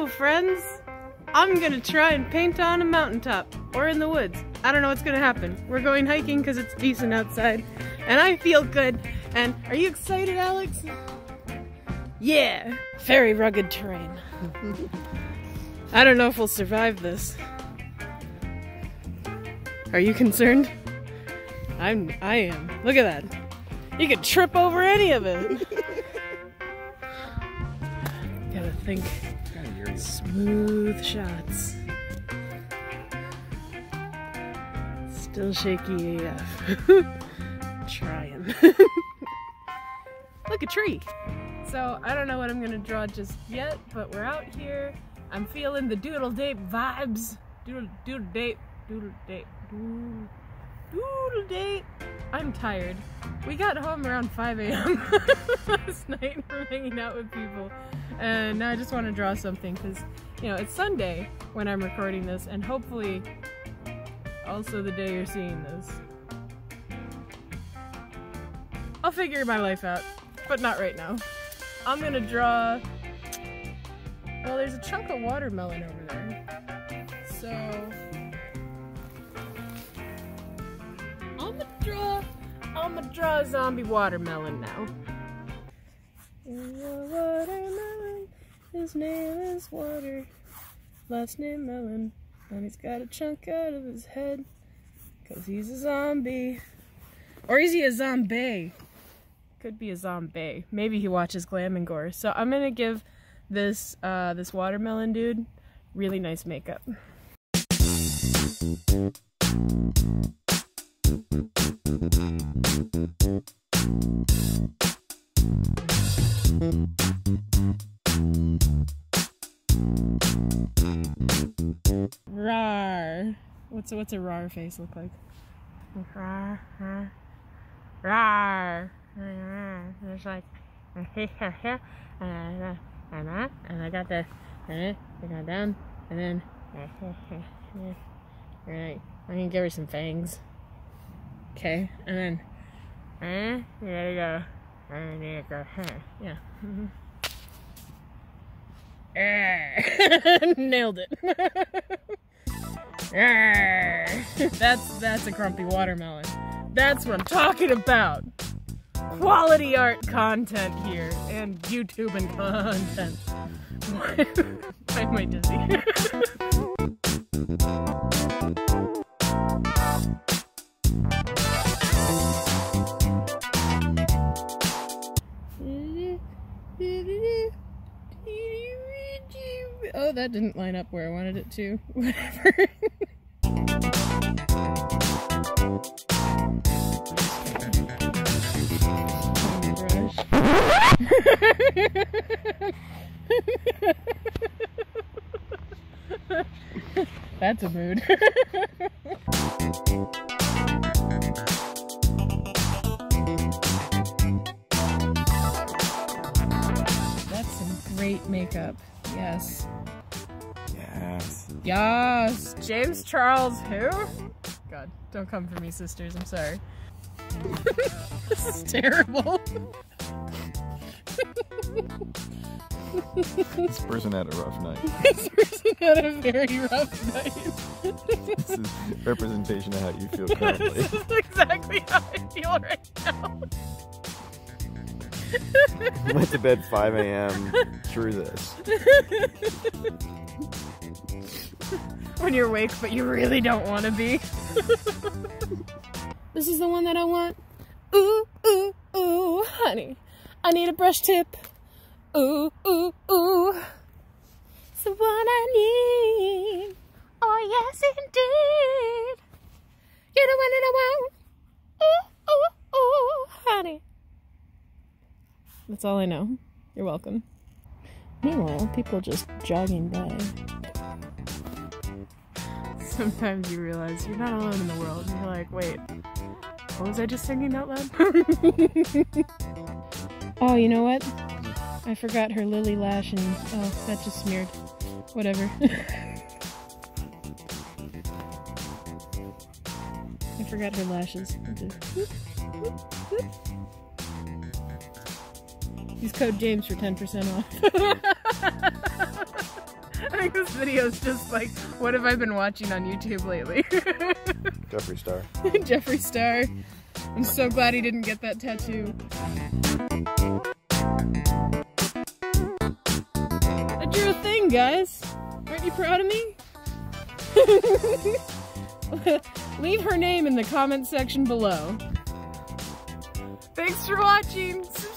So, friends, I'm gonna try and paint on a mountaintop or in the woods. I don't know what's gonna happen. We're going hiking because it's decent outside and I feel good. And are you excited, Alex? Yeah, very rugged terrain. I don't know if we'll survive this. Are you concerned? I am. Look at that. You could trip over any of it. Gotta think. Smooth shots. Still shaky AF. Trying. Look, a tree. So I don't know what I'm gonna draw just yet, but we're out here. I'm feeling the doodle date vibes. Doodle date. I'm tired. We got home around 5 a.m. last night from hanging out with people. And now I just want to draw something because, you know, it's Sunday when I'm recording this, and hopefully also the day you're seeing this. I'll figure my life out, but not right now. I'm gonna draw, well, there's a chunk of watermelon over there. So I'm gonna draw a zombie watermelon now. Watermelon, his name is Water, last name Melon, and he's got a chunk out of his head, cause he's a zombie. Or is he a zombie? Could be a zombie. Maybe he watches Glam and Gore. So I'm gonna give this this watermelon dude really nice makeup. Rawr. What's a rawr face look like? Rawr. Rawr. It's like and I got the I got down and then right. I'm gonna give her some fangs. Okay, and then there you go. And there you go. Yeah. Nailed it. That's a grumpy watermelon. That's what I'm talking about. Quality art content here and YouTube and content. Why am I dizzy? Oh, that didn't line up where I wanted it to. Whatever. That's a mood. That's some great makeup. Yes. Yes. Yes. James Charles who? God, don't come for me, sisters. I'm sorry. This is terrible. This person had a rough night. This person had a very rough night. This is representation of how you feel currently. This is exactly how I feel right now. Went to bed 5 a.m. Through this. When you're awake, but you really don't want to be. This is the one that I want. Ooh, ooh, ooh, honey. I need a brush tip. Ooh, ooh, ooh. It's the one I need. Oh, yes, indeed. You're the one that I want. Ooh, ooh, ooh, honey. That's all I know. You're welcome. Meanwhile, people just jogging by. Sometimes you realize you're not alone in the world. And you're like, wait, what was I just singing out loud? Oh, you know what? I forgot her lily lash and oh, that just smeared. Whatever. I forgot her lashes. Use code James for 10% off. videos just like, what have I been watching on YouTube lately? Jeffree Star. Jeffree Star. I'm so glad he didn't get that tattoo. I drew a thing, guys. Aren't you proud of me? Leave her name in the comment section below. Thanks for watching. Subscribe!